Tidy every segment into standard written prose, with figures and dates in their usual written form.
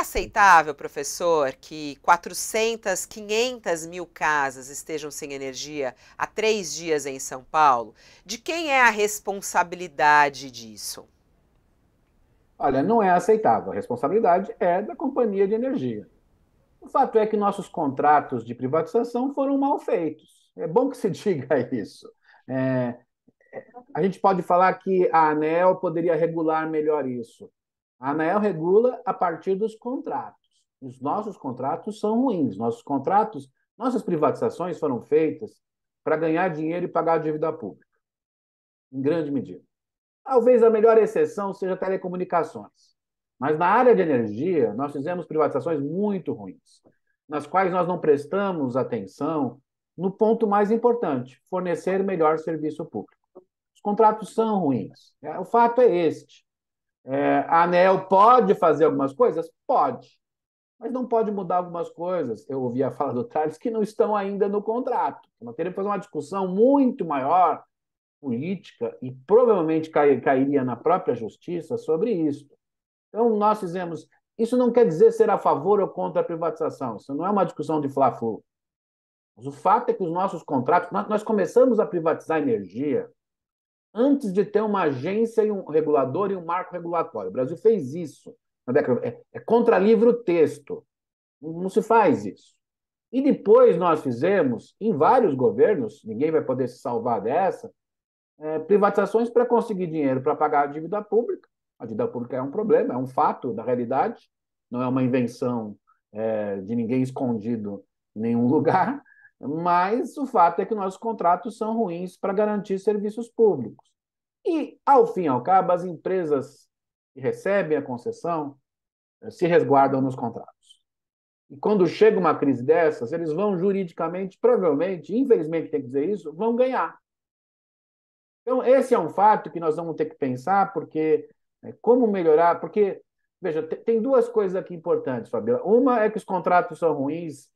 aceitável, professor, que 400, 500 mil casas estejam sem energia há 3 dias em São Paulo? De quem é a responsabilidade disso? Olha, não é aceitável. A responsabilidade é da companhia de energia. O fato é que nossos contratos de privatização foram mal feitos. É bom que se diga isso. É, a gente pode falar que a ANEEL poderia regular melhor isso. A ANEEL regula a partir dos contratos. Os nossos contratos são ruins. Nossas privatizações foram feitas para ganhar dinheiro e pagar a dívida pública, em grande medida. Talvez a melhor exceção seja telecomunicações. Mas na área de energia, nós fizemos privatizações muito ruins, nas quais nós não prestamos atenção no ponto mais importante: fornecer melhor serviço público. Os contratos são ruins. O fato é este. A ANEEL pode fazer algumas coisas? Pode. Mas não pode mudar algumas coisas. Eu ouvi a fala do Thales que não estão ainda no contrato. Nós teríamos que fazer uma discussão muito maior política e provavelmente cairia na própria justiça sobre isso. Então, nós fizemos. Isso não quer dizer ser a favor ou contra a privatização. Isso não é uma discussão de fla-flu. Mas o fato é que os nossos contratos. Nós começamos a privatizar energia antes de ter uma agência e um regulador e um marco regulatório. O Brasil fez isso na década. É contra livro-texto. Não se faz isso. E depois nós fizemos, em vários governos, ninguém vai poder se salvar dessa, privatizações para conseguir dinheiro para pagar a dívida pública. A dívida pública é um problema, é um fato da realidade, não é uma invenção de ninguém escondido em nenhum lugar, mas o fato é que nossos contratos são ruins para garantir serviços públicos. E, ao fim e ao cabo, as empresas que recebem a concessão se resguardam nos contratos. E quando chega uma crise dessas, eles vão juridicamente, provavelmente, infelizmente tem que dizer isso, vão ganhar. Então, esse é um fato que nós vamos ter que pensar, porque como melhorar? Porque, veja, tem duas coisas aqui importantes, Fabiola. Uma é que os contratos são ruins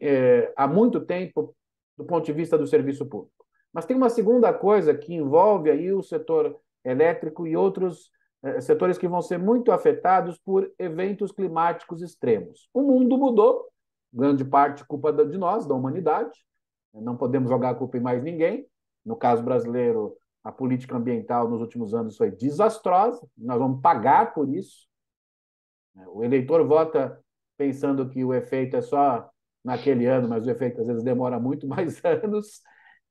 há muito tempo, do ponto de vista do serviço público. Mas tem uma segunda coisa que envolve aí o setor elétrico e outros setores que vão ser muito afetados por eventos climáticos extremos. O mundo mudou, grande parte culpa de nós, da humanidade. Não podemos jogar a culpa em mais ninguém. No caso brasileiro, a política ambiental nos últimos anos foi desastrosa, nós vamos pagar por isso. O eleitor vota pensando que o efeito é só naquele ano, mas o efeito às vezes demora muito mais anos.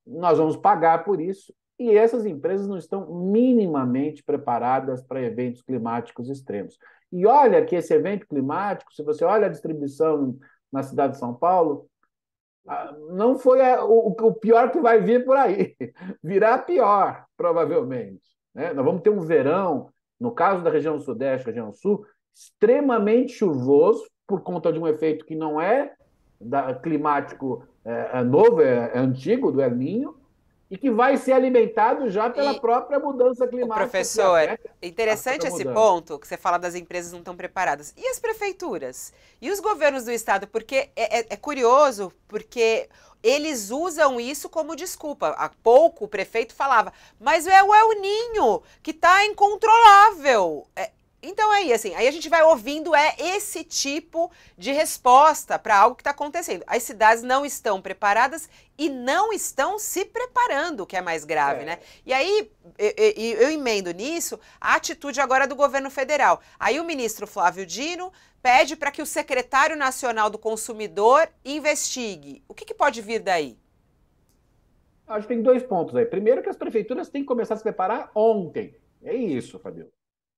Nós vamos pagar por isso. E essas empresas não estão minimamente preparadas para eventos climáticos extremos. E olha que esse evento climático, se você olha a distribuição na cidade de São Paulo, não foi o pior que vai vir por aí. Virá pior, provavelmente. Né? Nós vamos ter um verão, no caso da região sudeste, região sul, extremamente chuvoso, por conta de um efeito que não é climático novo, é antigo, do El Niño, e que vai ser alimentado já pela E própria mudança o climática que professor, afeta a interessante própria esse mudança. ponto que você fala das empresas não estão preparadas. E as prefeituras? E os governos do estado? Porque é curioso, porque eles usam isso como desculpa. Há pouco o prefeito falava, mas é o El Ninho que está incontrolável. Então aí, assim, aí a gente vai ouvindo esse tipo de resposta para algo que está acontecendo. As cidades não estão preparadas e não estão se preparando, o que é mais grave, né? É, E aí eu emendo nisso a atitude agora do governo federal. Aí o ministro Flávio Dino pede para que o secretário nacional do consumidor investigue. O que pode vir daí? acho que tem dois pontos aí. Primeiro, que as prefeituras têm que começar a se preparar ontem. É isso, Fabio.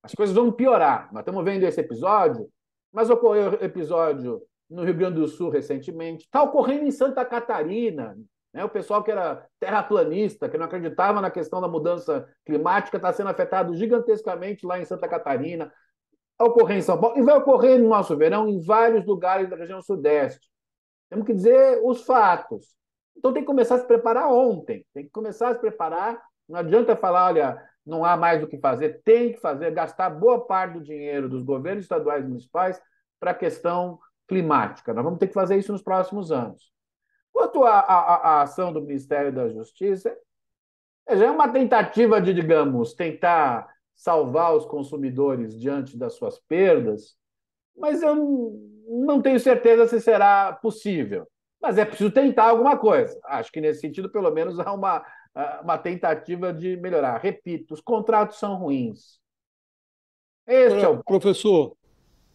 As coisas vão piorar. Nós estamos vendo esse episódio, mas ocorreu episódio no Rio Grande do Sul recentemente, está ocorrendo em Santa Catarina. Né? O pessoal que era terraplanista, que não acreditava na questão da mudança climática, está sendo afetado gigantescamente lá em Santa Catarina. Vai ocorrer em São Paulo e vai ocorrer no nosso verão em vários lugares da região sudeste. Temos que dizer os fatos. Então tem que começar a se preparar ontem. Tem que começar a se preparar. Não adianta falar, olha, não há mais o que fazer. Tem que fazer, gastar boa parte do dinheiro dos governos estaduais e municipais para a questão climática. Nós vamos ter que fazer isso nos próximos anos. Quanto à ação do Ministério da Justiça, já é uma tentativa de, digamos, tentar salvar os consumidores diante das suas perdas, mas eu não tenho certeza se será possível. Mas é preciso tentar alguma coisa. Acho que nesse sentido, pelo menos, há uma tentativa de melhorar. Repito, os contratos são ruins. Este é Agora, o professor,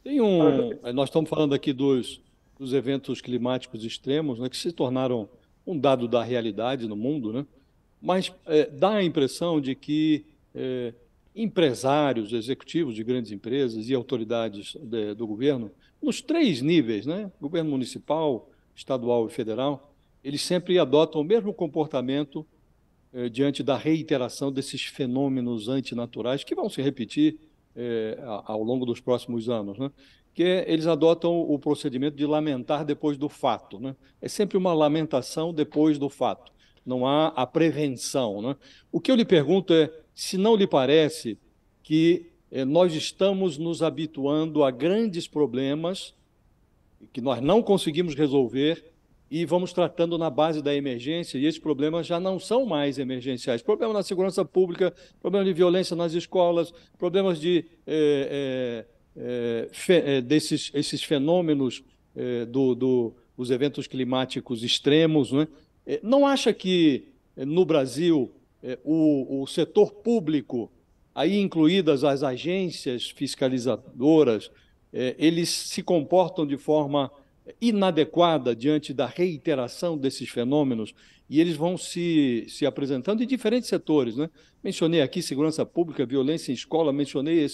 tem ponto. nós estamos falando aqui dos eventos climáticos extremos, né, que se tornaram um dado da realidade no mundo, né? Mas dá a impressão de que empresários, executivos de grandes empresas e autoridades do governo, nos três níveis, né, governo municipal, estadual e federal, eles sempre adotam o mesmo comportamento diante da reiteração desses fenômenos antinaturais que vão se repetir ao longo dos próximos anos, né? Eles adotam o procedimento de lamentar depois do fato, né? É sempre uma lamentação depois do fato, não há a prevenção, né? O que eu lhe pergunto é se não lhe parece que nós estamos nos habituando a grandes problemas que nós não conseguimos resolver e vamos tratando na base da emergência, e esses problemas já não são mais emergenciais. Problemas na segurança pública, problemas de violência nas escolas, problemas desses esses fenômenos dos eventos climáticos extremos, né? Não acha que no Brasil o setor público, aí incluídas as agências fiscalizadoras, eles se comportam de forma inadequada diante da reiteração desses fenômenos e eles vão se apresentando em diferentes setores, né? Mencionei aqui segurança pública, violência em escola, mencionei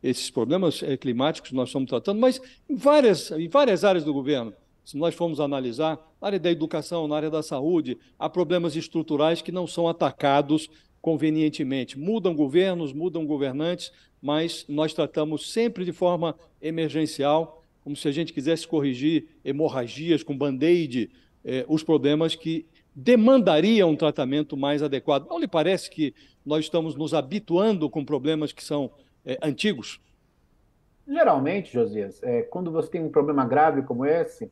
esses problemas climáticos que nós estamos tratando, mas em várias áreas do governo. Se nós formos analisar, na área da educação, na área da saúde, há problemas estruturais que não são atacados convenientemente. Mudam governos, mudam governantes, mas nós tratamos sempre de forma emergencial, como se a gente quisesse corrigir hemorragias com band-aid, os problemas que demandariam um tratamento mais adequado. Não lhe parece que nós estamos nos habituando com problemas que são antigos? Geralmente, Josias, quando você tem um problema grave como esse,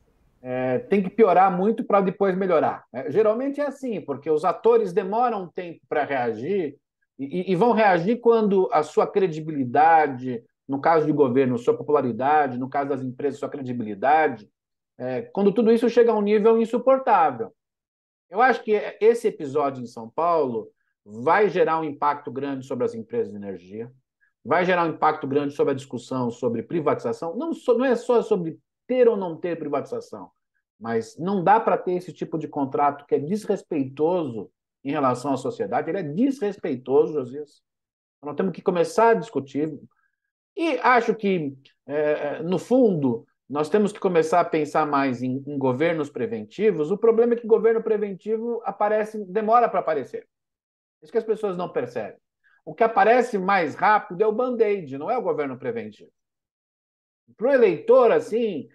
tem que piorar muito para depois melhorar. Geralmente é assim, porque os atores demoram um tempo para reagir e vão reagir quando a sua credibilidade, no caso do governo, sua popularidade, no caso das empresas, sua credibilidade, quando tudo isso chega a um nível insuportável. Eu acho que esse episódio em São Paulo vai gerar um impacto grande sobre as empresas de energia, vai gerar um impacto grande sobre a discussão sobre privatização. Não é só sobre ter ou não ter privatização, mas não dá para ter esse tipo de contrato que é desrespeitoso em relação à sociedade. Ele é desrespeitoso, Josias. Nós temos que começar a discutir. E acho que, no fundo, nós temos que começar a pensar mais em governos preventivos. O problema é que governo preventivo demora para aparecer. Isso que as pessoas não percebem. O que aparece mais rápido é o band-aid, não é o governo preventivo. Para o eleitor, assim,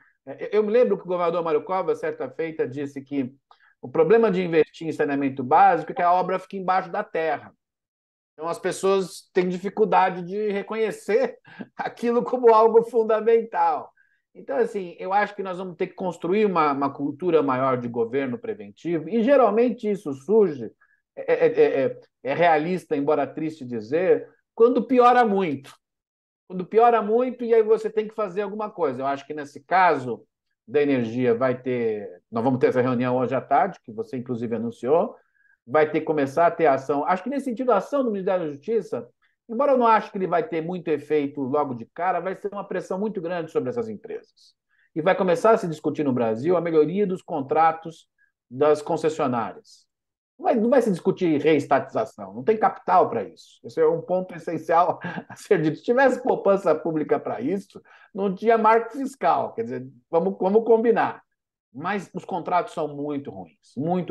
eu me lembro que o governador Mário Covas, certa feita, disse que o problema de investir em saneamento básico é que a obra fica embaixo da terra. Então, as pessoas têm dificuldade de reconhecer aquilo como algo fundamental. Então, assim, eu acho que nós vamos ter que construir uma cultura maior de governo preventivo, e geralmente isso surge, é realista, embora triste dizer, quando piora muito. Quando piora muito, e aí você tem que fazer alguma coisa. Eu acho que nesse caso da energia nós vamos ter essa reunião hoje à tarde, que você inclusive anunciou, vai ter que começar a ter ação. Acho que nesse sentido, a ação do Ministério da Justiça, embora eu não acho que ele vai ter muito efeito logo de cara, vai ser uma pressão muito grande sobre essas empresas. E vai começar a se discutir no Brasil a melhoria dos contratos das concessionárias. Não vai se discutir reestatização, não tem capital para isso. Esse é um ponto essencial a ser dito. Se tivesse poupança pública para isso, não tinha marco fiscal. Quer dizer, vamos combinar. Mas os contratos são muito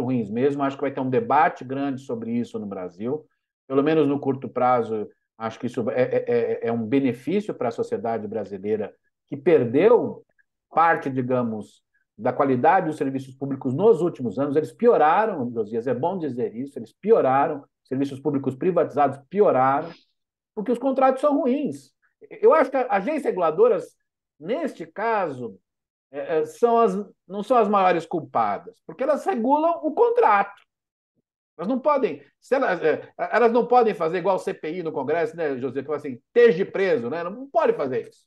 ruins mesmo. Acho que vai ter um debate grande sobre isso no Brasil. Pelo menos no curto prazo, acho que isso é um benefício para a sociedade brasileira que perdeu parte, digamos, da qualidade dos serviços públicos nos últimos anos. Eles pioraram, Josias, é bom dizer isso, eles pioraram, serviços públicos privatizados pioraram, porque os contratos são ruins. Eu acho que as agências reguladoras, neste caso, não são as maiores culpadas, porque elas regulam o contrato. Elas não podem, elas não podem fazer igual o CPI no Congresso, né, José, que fala assim, esteja preso, né? Não pode fazer isso.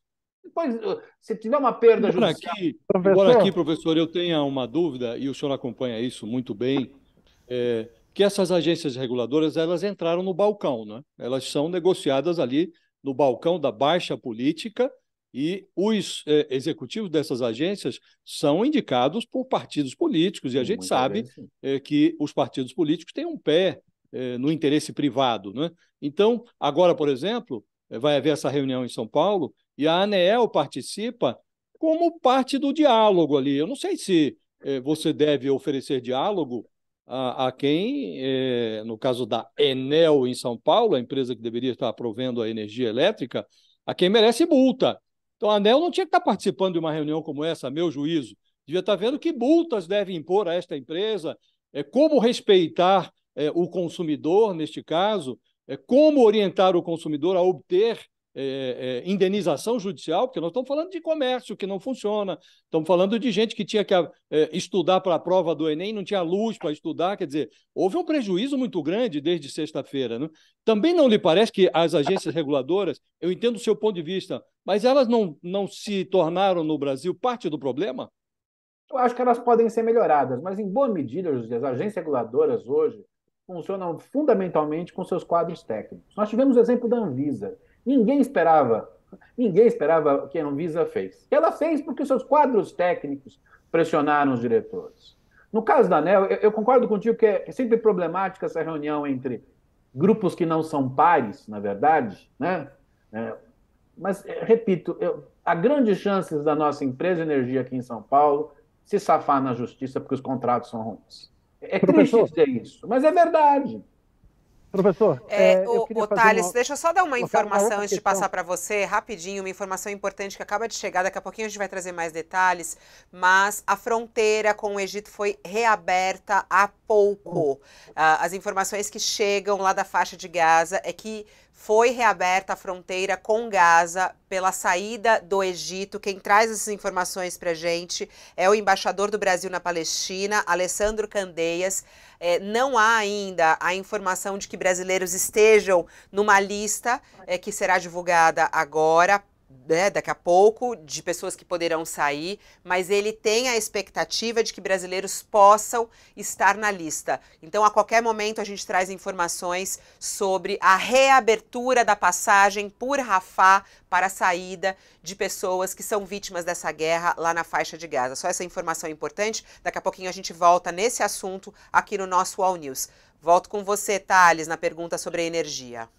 Depois, se tiver uma perda judicial... Embora aqui, professor, eu tenha uma dúvida, e o senhor acompanha isso muito bem, que essas agências reguladoras elas entraram no balcão, né? Elas são negociadas ali no balcão da baixa política e os executivos dessas agências são indicados por partidos políticos e a gente sabe que os partidos políticos têm um pé no interesse privado, né? Então, agora, por exemplo, vai haver essa reunião em São Paulo e a ANEEL participa como parte do diálogo ali. Eu não sei se você deve oferecer diálogo a quem, no caso da Enel em São Paulo, a empresa que deveria estar provendo a energia elétrica, a quem merece multa. Então, a ANEL não tinha que estar participando de uma reunião como essa, a meu juízo. Devia estar vendo que multas devem impor a esta empresa, como respeitar o consumidor, neste caso, como orientar o consumidor a obter indenização judicial, porque nós estamos falando de comércio que não funciona, estamos falando de gente que tinha que estudar para a prova do Enem, não tinha luz para estudar, quer dizer, houve um prejuízo muito grande desde sexta-feira, né? Também não lhe parece que as agências reguladoras, eu entendo o seu ponto de vista, mas elas não se tornaram no Brasil parte do problema? Eu acho que elas podem ser melhoradas, mas em boa medida, José, as agências reguladoras hoje funcionam fundamentalmente com seus quadros técnicos. Nós tivemos o exemplo da Anvisa. Ninguém esperava o que a Anvisa fez. Ela fez porque seus quadros técnicos pressionaram os diretores. No caso da ANEEL, eu concordo contigo que é sempre problemática essa reunião entre grupos que não são pares, na verdade, né? Mas, repito, há grandes chances da nossa empresa de energia aqui em São Paulo se safar na justiça porque os contratos são ruins. É triste dizer isso, mas é verdade. Professor, Thales, deixa eu só dar uma informação antes de questão. passar para você, rapidinho, uma informação importante que acaba de chegar, daqui a pouquinho a gente vai trazer mais detalhes, mas a fronteira com o Egito foi reaberta há pouco. As informações que chegam lá da faixa de Gaza é que foi reaberta a fronteira com Gaza pela saída do Egito. Quem traz essas informações para a gente é o embaixador do Brasil na Palestina, Alessandro Candeias. Não há ainda a informação de que brasileiros estejam numa lista que será divulgada agora, daqui a pouco, de pessoas que poderão sair, mas ele tem a expectativa de que brasileiros possam estar na lista. Então, a qualquer momento, a gente traz informações sobre a reabertura da passagem por Rafah para a saída de pessoas que são vítimas dessa guerra lá na faixa de Gaza. Só essa informação importante. Daqui a pouquinho a gente volta nesse assunto aqui no nosso All News. Volto com você, Thales, na pergunta sobre a energia.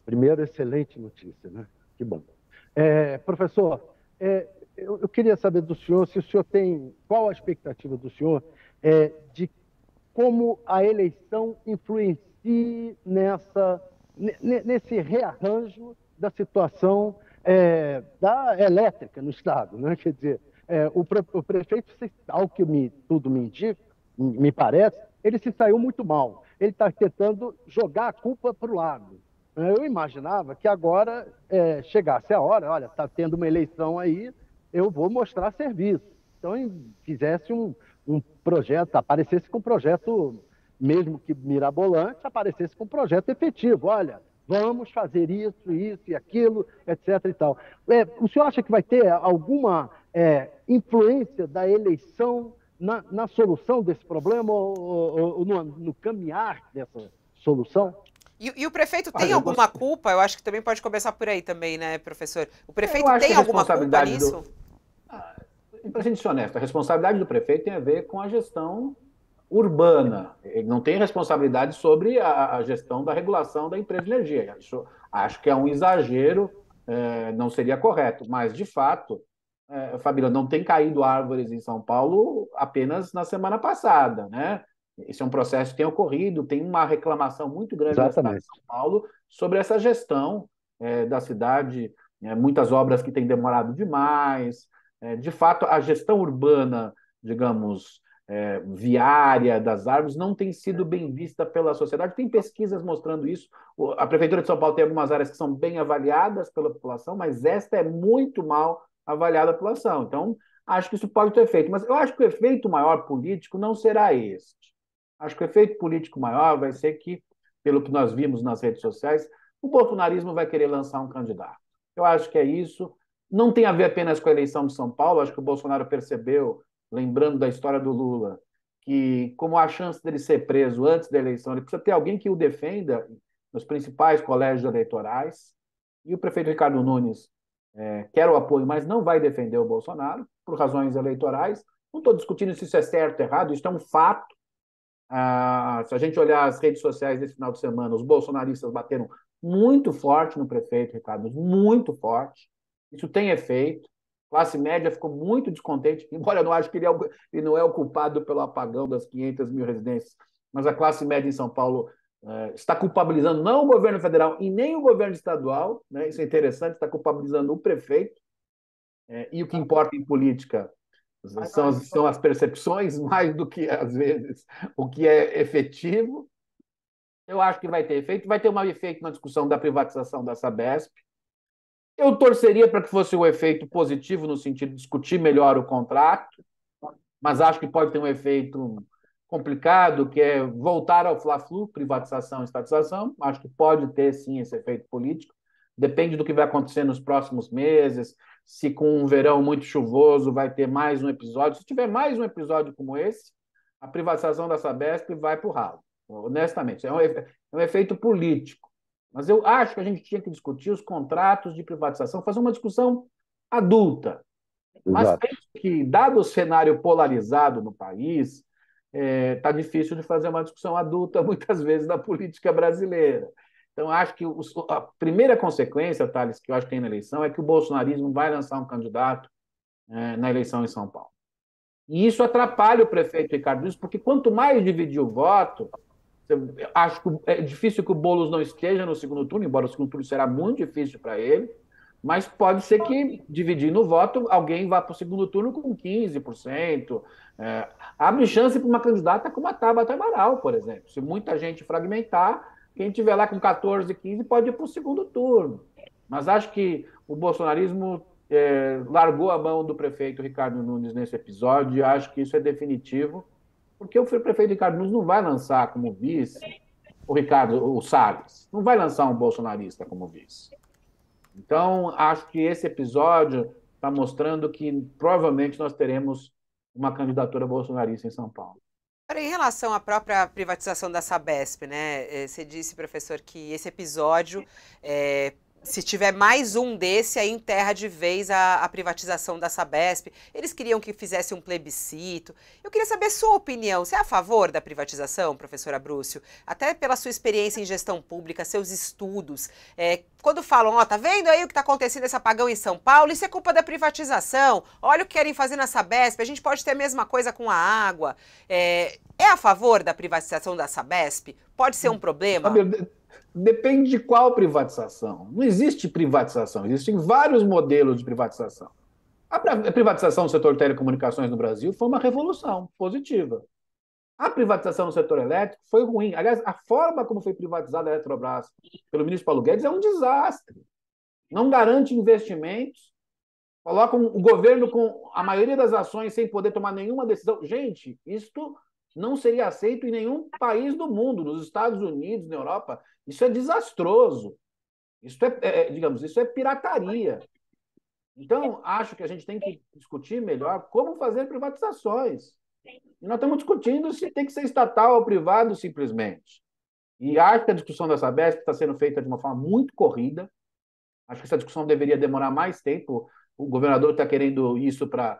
Primeiro, excelente notícia, né? Que bom. Professor, eu queria saber do senhor se o senhor tem, qual a expectativa do senhor de como a eleição influencie nesse rearranjo da situação da elétrica no Estado, né? Quer dizer, o prefeito, ao que tudo me indica, me parece, ele se saiu muito mal. Ele está tentando jogar a culpa para o lado. Eu imaginava que agora chegasse a hora, olha, está tendo uma eleição aí, eu vou mostrar serviço. Então, fizesse um projeto, aparecesse com um projeto, mesmo que mirabolante, aparecesse com um projeto efetivo. Olha, vamos fazer isso e aquilo, etc. e tal. O senhor acha que vai ter alguma influência da eleição na solução desse problema ou no caminhar dessa solução? E o prefeito tem alguma culpa? Eu acho que também pode começar por aí também, né, professor? O prefeito tem alguma culpa nisso? Para a gente ser honesto, a responsabilidade do prefeito tem a ver com a gestão urbana. Ele não tem responsabilidade sobre a gestão da regulação da empresa de energia. Acho que é um exagero, não seria correto. Mas, de fato, Fabíola, não tem caído árvores em São Paulo apenas na semana passada, né? Esse é um processo que tem ocorrido, tem uma reclamação muito grande da cidade de São Paulo sobre essa gestão da cidade, muitas obras que têm demorado demais. De fato, a gestão urbana, digamos, viária das árvores não tem sido bem vista pela sociedade. Tem pesquisas mostrando isso. A Prefeitura de São Paulo tem algumas áreas que são bem avaliadas pela população, mas esta é muito mal avaliada pela população. Então, acho que isso pode ter efeito. Mas eu acho que o efeito maior político não será este. Acho que o efeito político maior vai ser que, pelo que nós vimos nas redes sociais, o bolsonarismo vai querer lançar um candidato. Eu acho que é isso. não tem a ver apenas com a eleição de São Paulo, acho que o Bolsonaro percebeu, lembrando da história do Lula, que como há chance dele ser preso antes da eleição, ele precisa ter alguém que o defenda nos principais colégios eleitorais, e o prefeito Ricardo Nunes quer o apoio, mas não vai defender o Bolsonaro, por razões eleitorais. Não estou discutindo se isso é certo ou errado, isso é um fato. Se a gente olhar as redes sociais desse final de semana, os bolsonaristas bateram muito forte no prefeito Ricardo Nunes, muito forte. Isso tem efeito. A classe média ficou muito descontente, embora eu não acho que ele não é o culpado pelo apagão das 500 mil residências, mas a classe média em São Paulo está culpabilizando não o governo federal e nem o governo estadual, né? Isso é interessante, está culpabilizando o prefeito, e o que importa em política são as percepções, mais do que, às vezes, o que é efetivo. Eu acho que vai ter efeito. Vai ter um efeito na discussão da privatização da Sabesp. Eu torceria para que fosse um efeito positivo, no sentido de discutir melhor o contrato, mas acho que pode ter um efeito complicado, que é voltar ao Fla-Flu, privatização e estatização. Acho que pode ter, sim, esse efeito político. Depende do que vai acontecer nos próximos meses, se com um verão muito chuvoso vai ter mais um episódio. Se tiver mais um episódio como esse, a privatização da Sabesp vai para o ralo, honestamente. É um efeito político. Mas eu acho que a gente tinha que discutir os contratos de privatização, fazer uma discussão adulta. Mas penso que, dado o cenário polarizado no país, está difícil de fazer uma discussão adulta, muitas vezes, da política brasileira. Então, acho que a primeira consequência, Thales, que eu acho que tem na eleição, é que o bolsonarismo vai lançar um candidato na eleição em São Paulo. E isso atrapalha o prefeito Ricardo Nunes, porque quanto mais dividir o voto, acho que é difícil que o Boulos não esteja no segundo turno, embora o segundo turno será muito difícil para ele, mas pode ser que, dividindo o voto, alguém vá para o segundo turno com 15%. Abre chance para uma candidata como a Tabata Amaral, por exemplo. Se muita gente fragmentar, quem estiver lá com 14, 15 pode ir para o segundo turno. Mas acho que o bolsonarismo largou a mão do prefeito Ricardo Nunes nesse episódio, e acho que isso é definitivo, porque o prefeito Ricardo Nunes não vai lançar como vice o Salles, não vai lançar um bolsonarista como vice. Então, acho que esse episódio está mostrando que provavelmente nós teremos uma candidatura bolsonarista em São Paulo. Em relação à própria privatização da Sabesp, né? Você disse, professor, que esse episódio, se tiver mais um desse, aí enterra de vez a privatização da Sabesp. Eles queriam que fizesse um plebiscito. Eu queria saber sua opinião. Você é a favor da privatização, professor Abrúcio? Até pela sua experiência em gestão pública, seus estudos. Quando falam, tá vendo aí o que está acontecendo esse apagão em São Paulo? Isso é culpa da privatização. Olha o que querem fazer na Sabesp. A gente pode ter a mesma coisa com a água. É a favor da privatização da Sabesp? Pode ser um problema? Depende de qual privatização. Não existe privatização, existem vários modelos de privatização. A privatização do setor de telecomunicações no Brasil foi uma revolução positiva. A privatização do setor elétrico foi ruim. Aliás, a forma como foi privatizada a Eletrobras pelo ministro Paulo Guedes é um desastre. Não garante investimentos, coloca o governo com a maioria das ações sem poder tomar nenhuma decisão. Gente, isto não seria aceito em nenhum país do mundo, nos Estados Unidos, na Europa. Isso é desastroso. Isso isso é pirataria. Então, acho que a gente tem que discutir melhor como fazer privatizações. E nós estamos discutindo se tem que ser estatal ou privado, simplesmente. E acho que a discussão da Sabesp está sendo feita de uma forma muito corrida. Acho que essa discussão deveria demorar mais tempo. O governador está querendo isso para,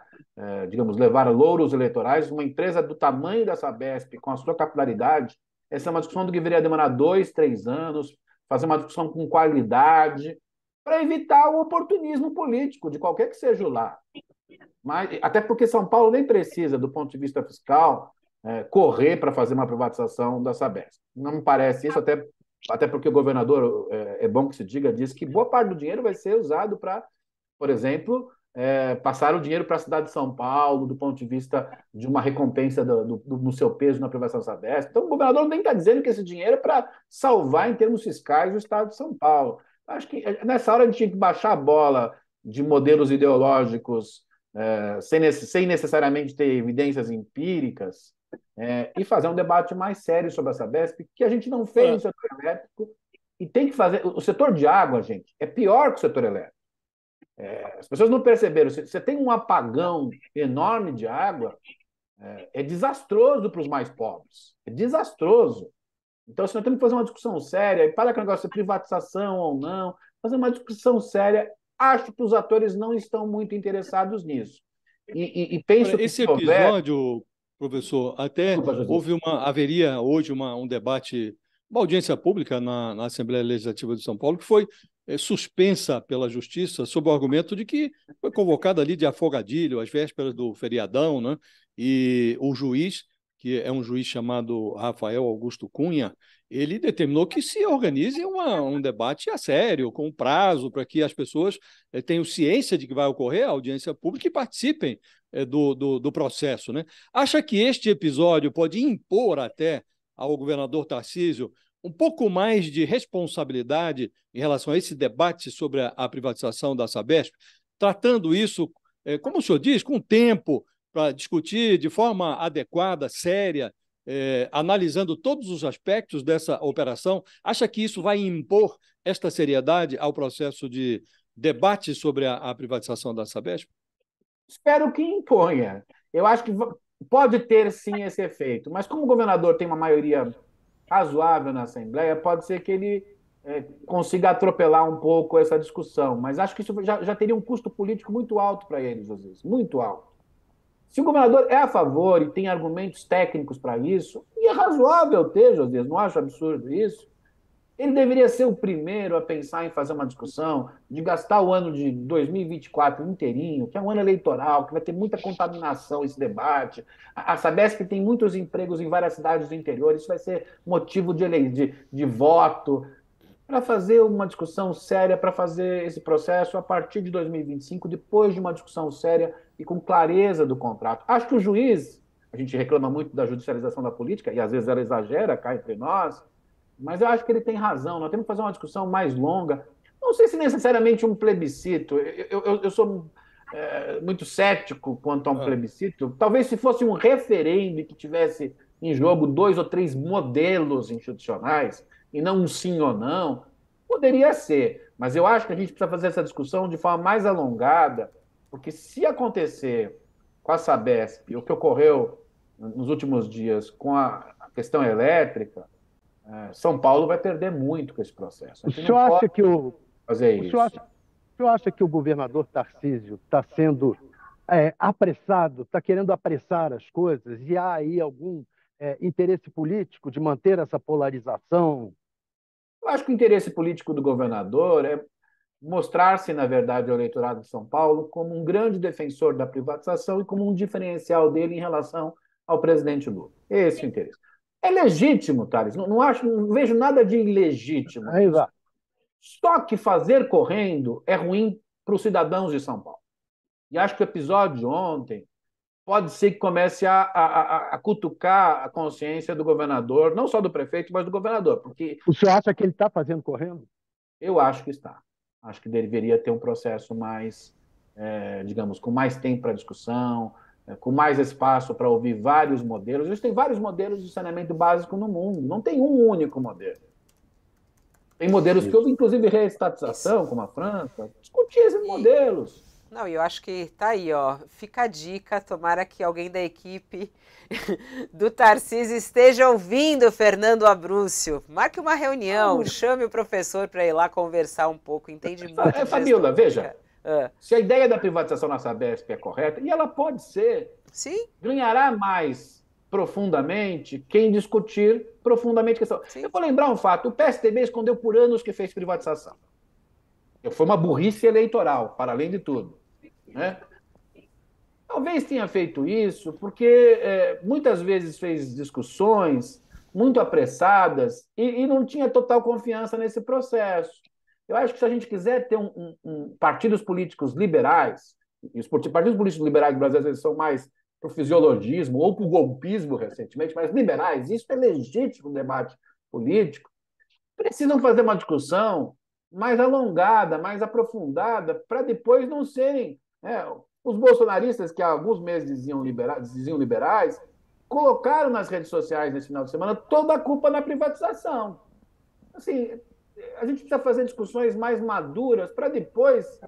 levar louros eleitorais. Uma empresa do tamanho da Sabesp, com a sua capilaridade, essa é uma discussão que deveria demorar 2, 3 anos, fazer uma discussão com qualidade, para evitar o oportunismo político, de qualquer que seja o lado. Mas, até porque São Paulo nem precisa, do ponto de vista fiscal, correr para fazer uma privatização da Sabesp. Não me parece isso, até porque o governador, é bom que se diga, diz que boa parte do dinheiro vai ser usado para, por exemplo, passar o dinheiro para a cidade de São Paulo, do ponto de vista de uma recompensa no seu peso na privatização da Sabesp. Então, o governador nem está dizendo que esse dinheiro é para salvar, em termos fiscais, o estado de São Paulo. Acho que nessa hora a gente tinha que baixar a bola de modelos ideológicos sem necessariamente ter evidências empíricas, e fazer um debate mais sério sobre a Sabesp, que a gente não fez no setor elétrico, e tem que fazer. O setor de água, gente, é pior que o setor elétrico. As pessoas não perceberam. Você tem um apagão enorme de água, é desastroso para os mais pobres. É desastroso. Então, se nós temos que fazer uma discussão séria, e para com o negócio de privatização ou não, fazer uma discussão séria, acho que os atores não estão muito interessados nisso. E penso que Esse se houver... episódio, professor, até Desculpa, José. haveria hoje um debate, uma audiência pública na Assembleia Legislativa de São Paulo, que foi suspensa pela Justiça sob o argumento de que foi convocada ali de afogadilho, às vésperas do feriadão, né? E o juiz, que é um juiz chamado Rafael Augusto Cunha, ele determinou que se organize um debate a sério, com prazo, para que as pessoas tenham ciência de que vai ocorrer a audiência pública e participem do processo, né? Acha que este episódio pode impor até ao governador Tarcísio um pouco mais de responsabilidade em relação a esse debate sobre a privatização da Sabesp, tratando isso, como o senhor diz, com tempo, para discutir de forma adequada, séria, analisando todos os aspectos dessa operação? Acha que isso vai impor esta seriedade ao processo de debate sobre a privatização da Sabesp? Espero que imponha. Eu acho que pode ter, sim, esse efeito. Mas como o governador tem uma maioria razoável na Assembleia, pode ser que ele consiga atropelar um pouco essa discussão. Mas acho que isso já teria um custo político muito alto para ele, José, muito alto. Se o governador é a favor e tem argumentos técnicos para isso, e é razoável ter, José, não acho absurdo isso, ele deveria ser o primeiro a pensar em fazer uma discussão de gastar o ano de 2024 inteirinho, que é um ano eleitoral, que vai ter muita contaminação esse debate. A Sabesp tem muitos empregos em várias cidades do interior, isso vai ser motivo de voto, para fazer uma discussão séria, para fazer esse processo a partir de 2025, depois de uma discussão séria e com clareza do contrato. Acho que o juiz, a gente reclama muito da judicialização da política, e às vezes ela exagera, cá entre nós, mas eu acho que ele tem razão. Nós temos que fazer uma discussão mais longa. Não sei se necessariamente um plebiscito. Eu sou muito cético quanto a um plebiscito. Talvez se fosse um referendo que tivesse em jogo 2 ou 3 modelos institucionais, e não um sim ou não, poderia ser. Mas eu acho que a gente precisa fazer essa discussão de forma mais alongada, porque se acontecer com a Sabesp o que ocorreu nos últimos dias com a questão elétrica, São Paulo vai perder muito com esse processo. O senhor acha que fazer isso. O senhor acha que o governador Tarcísio está sendo apressado, está querendo apressar as coisas, e há aí algum interesse político de manter essa polarização? Eu acho que o interesse político do governador é mostrar-se, na verdade, ao eleitorado de São Paulo como um grande defensor da privatização e como um diferencial dele em relação ao presidente Lula. Esse é o interesse. É legítimo, Thales. Não vejo nada de ilegítimo. Só que fazer correndo é ruim para os cidadãos de São Paulo. E acho que o episódio de ontem pode ser que comece a cutucar a consciência do governador, não só do prefeito, mas do governador. Porque o senhor acha que ele está fazendo correndo? Eu acho que está. Acho que deveria ter um processo mais, digamos, com mais tempo para discussão, com mais espaço para ouvir vários modelos. Existem vários modelos de saneamento básico no mundo, não tem um único modelo. Tem modelos que houve, inclusive, reestatização, como a França, discutir esses modelos. Não, e eu acho que tá aí, ó, fica a dica, tomara que alguém da equipe do Tarcísio esteja ouvindo Fernando Abrúcio. Marque uma reunião, chame o professor para ir lá conversar um pouco, entende muito. Fabíola, veja, se a ideia da privatização na Sabesp é correta, e ela pode ser, sim, ganhará mais profundamente quem discutir profundamente a questão. Sim. Eu vou lembrar um fato, o PSDB escondeu por anos que fez privatização. Foi uma burrice eleitoral, para além de tudo. Né? Talvez tenha feito isso porque muitas vezes fez discussões muito apressadas e não tinha total confiança nesse processo. Eu acho que se a gente quiser ter partidos políticos liberais, e os partidos políticos liberais do Brasil às vezes são mais para o fisiologismo ou para o golpismo recentemente, mas liberais, isso é legítimo no debate político, precisam fazer uma discussão mais alongada, mais aprofundada, para depois não serem... os bolsonaristas, que há alguns meses diziam liberais, colocaram nas redes sociais nesse final de semana toda a culpa na privatização. Assim, a gente precisa fazer discussões mais maduras para depois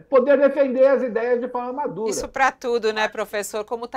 poder defender as ideias de forma madura. Isso para tudo, né, professor? Como tá